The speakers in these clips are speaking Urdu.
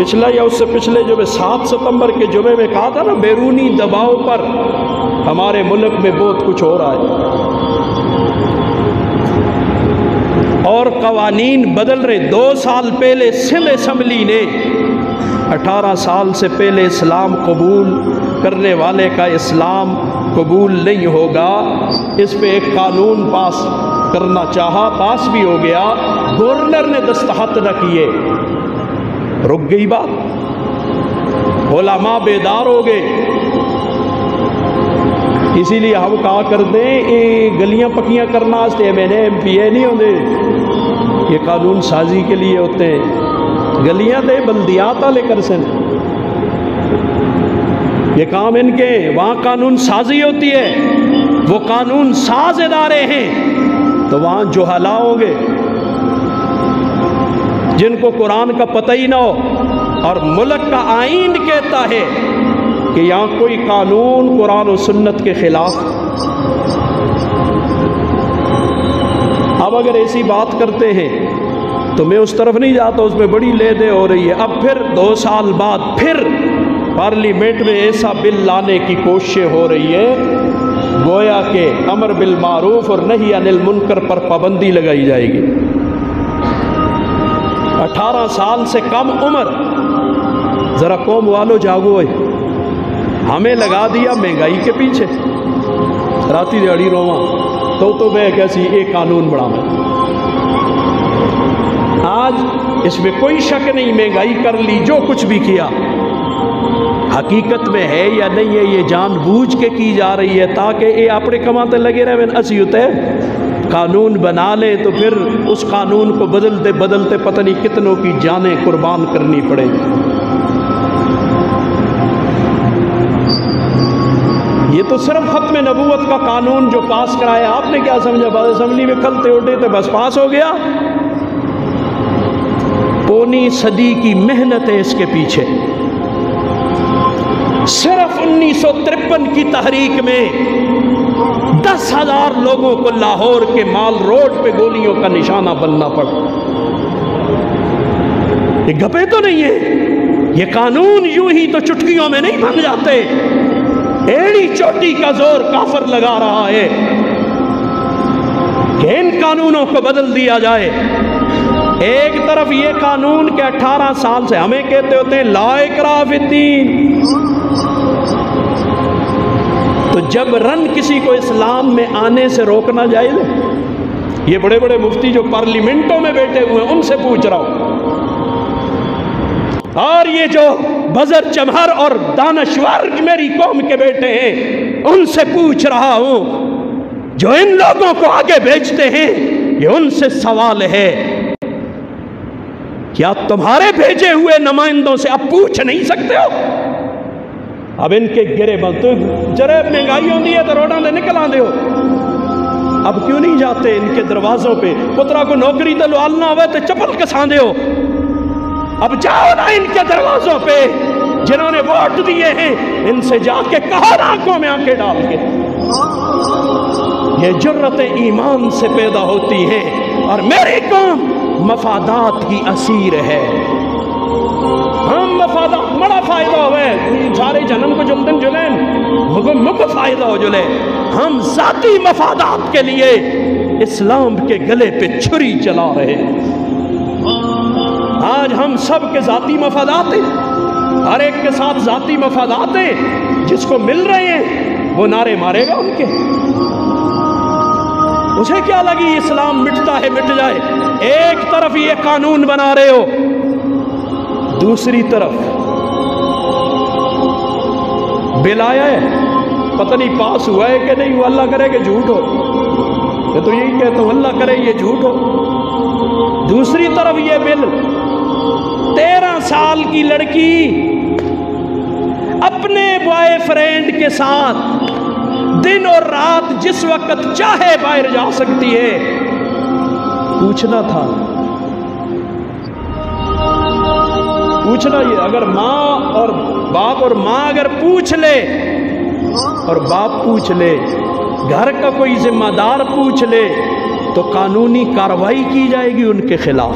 پچھلا یا اس سے پچھلے جمعے 7 ستمبر کے جمعے میں کہا تھا نا، بیرونی دباؤ پر ہمارے ملک میں بہت کچھ ہو رہا ہے اور قوانین بدل رہے۔ 2 سال پہلے سندھ اسمبلی نے 18 سال سے پہلے اسلام قبول کرنے والے کا اسلام قبول نہیں ہوگا، اس پہ ایک قانون پاس کرنا چاہا، پاس بھی ہو گیا، گورنر نے دستخط نہ کیے، رک گئی بات، علماء بیدار ہو گئے۔ اسی لیے ہم کہا کرتے ہیں یہ گلیاں پکیاں کرنا واسطے MNA نہیں ہوتے، یہ قانون سازی کے لیے ہوتے ہیں۔ گلیاں دے بلدیات والے کر سن، یہ کام ان کے، وہاں قانون سازی ہوتی ہے، وہ قانون ساز ادارے ہیں، تو وہاں جہلا ہوں گے جن کو قرآن کا پتہ ہی نہ ہو، اور ملک کا آئین کہتا ہے کہ یہاں کوئی قانون قرآن و سنت کے خلاف۔ اب اگر ایسی بات کرتے ہیں تو میں اس طرف نہیں جاتا، اس میں بڑی لے دے ہو رہی ہے۔ اب پھر 2 سال بعد پھر پارلیمنٹ میں ایسا بل لانے کی کوششیں ہو رہی ہے گویا کہ امر بالمعروف اور نہی عن المنکر پر پابندی لگائی جائے گی۔ 18 سال سے کم عمر، ذرا قوم والو جاگو ہے، ہمیں لگا دیا مہنگائی کے پیچھے، راتی دیہڑی رواں تو میں کیسی ایک قانون بڑھانا۔ آج اس میں کوئی شک نہیں، مہنگائی کر لی، جو کچھ بھی کیا، حقیقت میں ہے یا نہیں ہے یہ جان بوجھ کے کی جا رہی ہے تاکہ یہ اپنے کماتے لگے رہے۔ اسی ہوتے قانون بنا لیں تو پھر اس قانون کو بدلتے بدلتے پتہ نہیں کتنوں کی جانیں قربان کرنی پڑے۔ یہ تو صرف ختم نبوت کا قانون جو پاس کرایا، آپ نے کیا سمجھا؟ بعد اسمبلی میں کھلتے اٹھے تھے بس پاس ہو گیا؟ پونی صدی کی محنت ہے اس کے پیچھے۔ صرف 1953 کی تحریک میں 10,000 لوگوں کو لاہور کے مال روڈ پہ گولیوں کا نشانہ بننا پڑا۔ یہ گپے تو نہیں ہے، یہ قانون یوں ہی تو چٹکیوں میں نہیں بن جاتے، ایڑی چوٹی کا زور کافر لگا رہا ہے کہ ان قانونوں کو بدل دیا جائے۔ ایک طرف یہ قانون کہ 18 سال سے ہمیں کہتے ہوتے ہیں لا اکراہ فی الدین، تو جب رن کسی کو اسلام میں آنے سے روکنا جائز ہے؟ یہ بڑے بڑے مفتی جو پارلیمنٹوں میں بیٹھے ہوئے ہیں ان سے پوچھ رہا ہوں، اور یہ جو بزر چمہر اور دانشور میری قوم کے بیٹے ہیں ان سے پوچھ رہا ہوں، جو ان لوگوں کو آگے بھیجتے ہیں، یہ ان سے سوال ہے، کیا تمہارے بھیجے ہوئے نمائندوں سے اب پوچھ نہیں سکتے ہو؟ اب ان کے گرے بند تو جرے مہنگائی ہوندی ہے تو روڈاں دے نکل آندے ہو، اب کیوں نہیں جاتے ان کے دروازوں پہ؟ پترا کو نوکری تے لوالنا ہوئے تو چپل کساندے ہو، اب جاؤ نا ان کے دروازوں پہ، جنہوں نے ووٹ دیے ہیں ان سے جا کے کہو نا آنکھوں میں آنکھیں ڈال کے۔ یہ جرت ایمان سے پیدا ہوتی ہے، اور میری قوم مفادات کی اسیر ہے۔ ہم مفادات بڑا فائدہ ہوئے، سارے جنم کو جلدن جلین مکہ فائدہ ہو جلے، ہم ذاتی مفادات کے لیے اسلام کے گلے پہ چھری چلا رہے ہیں۔ آج ہم سب کے ذاتی مفادات ہیں، ہر ایک کے ساتھ ذاتی مفادات ہیں، جس کو مل رہے ہیں وہ نعرے مارے گا ان کے۔ مجھے کیا لگی اسلام مٹتا ہے مٹ جائے، ایک طرف یہ قانون بنا رہے ہو، دوسری طرف بل آیا ہے، پتہ نہیں پاس ہوا ہے کہ نہیں ہوا، اللہ کرے کہ جھوٹ ہو، میں تو یہی کہتا ہوں اللہ کرے یہ جھوٹ ہو۔ دوسری طرف یہ بل، 13 سال کی لڑکی اپنے بوائے فرینڈ کے ساتھ دن اور رات جس وقت چاہے باہر جا سکتی ہے۔ پوچھنا تھا، پوچھنا یہ، اگر ماں اور باپ اور ماں اگر پوچھ لے اور باپ پوچھ لے، گھر کا کوئی ذمہ دار پوچھ لے تو قانونی کارروائی کی جائے گی ان کے خلاف۔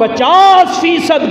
50%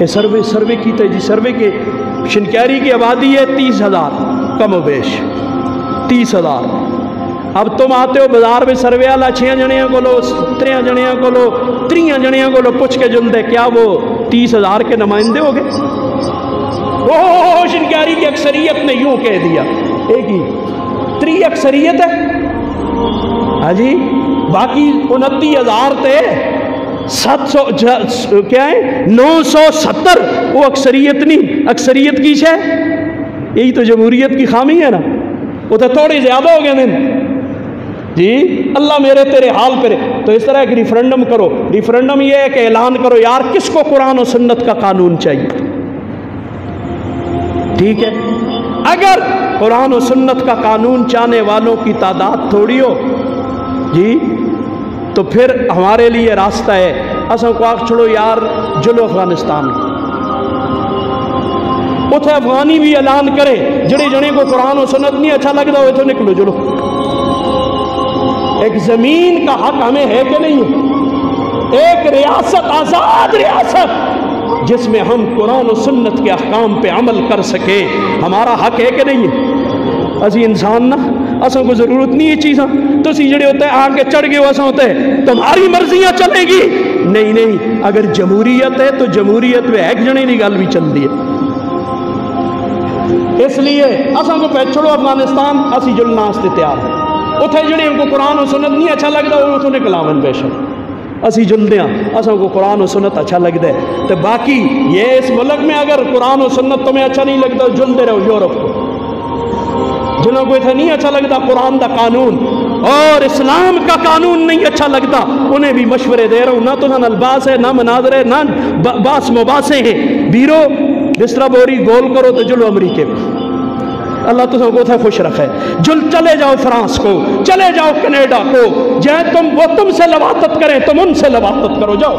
یہ سروے کیتے جی، سروے کے شنکیری کی آبادی ہے 30,000 کم و بیش 30,000. اب تم آتے ہو بازار میں سروے والا 6 جنیاں کو لو 3 جنیاں کو لو 3 جنیاں کو لو پوچھ کے جلدے کیا وہ 30,000 کے نمائندے ہو گئے؟ وہ شنکیری کی اکثریت نے یوں کہہ دیا ایک ہی 3 اکثریت ہے ہاں جی، باقی 29,000 تھے 700 کیا ہے 970 وہ اکثریت نہیں، اکثریت کی شے یہی تو جمہوریت کی خامی ہے نا، وہ تو تھوڑی زیادہ ہو گئے دن جی. اللہ میرے تیرے حال پہ. تو اس طرح ایک ریفرنڈم کرو. ریفرنڈم یہ ہے کہ اعلان کرو یار کس کو قرآن و سنت کا قانون چاہیے. ٹھیک ہے، اگر قرآن و سنت کا قانون چاہنے والوں کی تعداد تھوڑی ہو جی تو پھر ہمارے لیے راستہ ہے اساں کو آخ چھوڑو یار جلو افغانستان اتھے افغانی بھی اعلان کرے جڑے جنے کو قرآن و سنت نہیں اچھا لگتا ہوئے تو نکلو جلو. ایک زمین کا حق ہمیں ہے کہ نہیں ہے؟ ایک ریاست آزاد ریاست جس میں ہم قرآن و سنت کے احکام پہ عمل کر سکے ہمارا حق ہے کہ نہیں ہے؟ اسی انسان نا اساں کو ضرورت نہیں ہے چیزاں تو اسی جڑے ہوتے ہیں آگے چڑھ گئے اساں ہوتے ہیں تمہاری مرضیاں چلیں گی. نہیں اگر جمہوریت ہے تو جمہوریت میں ایک جنے کی گل بھی چل دی ہے. اس لیے اساں کو پہ چھوڑو افغانستان اسی جلنا واسطے تیار ہیں. اتھے جڑے ان کو قرآن و سنت نہیں اچھا لگتا وہ اتھوں نکلاون بے شک اسی جلدے ہیں اساں کو قرآن و سنت اچھا لگتا ہے. تو باقی یہ اس ملک میں اگر قرآن و سنت تمہیں اچھا نہیں لگتا جلدے رہو یورپ کو. جنہوں کو اتنا نہیں اچھا لگتا قرآن کا قانون اور اسلام کا قانون نہیں اچھا لگتا انہیں بھی مشورے دے رہا ہوں. نہ تو الباس ہے نہ مناظر ہے نہ باس مباحثے ہیں. بیرو بستر بوری گول کرو تو جلو امریکے کو. اللہ تم کو تھا خوش رکھے. چلے جاؤ فرانس کو چلے جاؤ کینیڈا کو جہاں وہ تم سے لواطت کریں تم ان سے لواطت کرو. جاؤ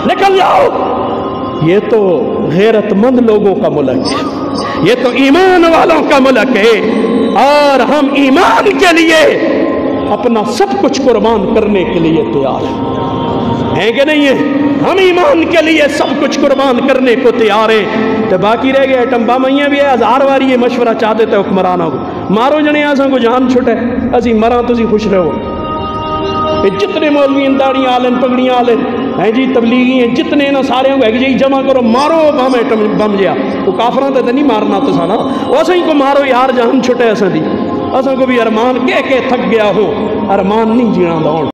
نکل جاؤ. یہ تو غیرت مند لوگوں کا ملک ہے، یہ تو ایمان والوں کا ملک ہے اور ہم ایمان کے لیے اپنا سب کچھ قربان کرنے کے لیے تیار ہیں کہ نہیں ہے؟ ہم ایمان کے لیے سب کچھ قربان کرنے کو تیار ہیں. تو باقی رہ گئے ایٹم بم بھی ہے 1000 باری یہ مشورہ چاہتے تھے حکمرانوں کو مارو جنے آساں کو جان چھٹے اسی مرا تو خوش رہو. جتنے مولوی داڑیاں آلن پگڑیاں آلن ہیں جی تبلیغی ہیں جتنے نا سارے ایک جی جمع کرو مارو بم ایٹم بم جیا. وہ کافراں تے نہیں مارنا تو سانا اساں کو مارو یار جان چھٹے اساں دی. اساں کو بھی ارمان کہہ کے تھک گیا ہو ارمان نہیں جینا دا.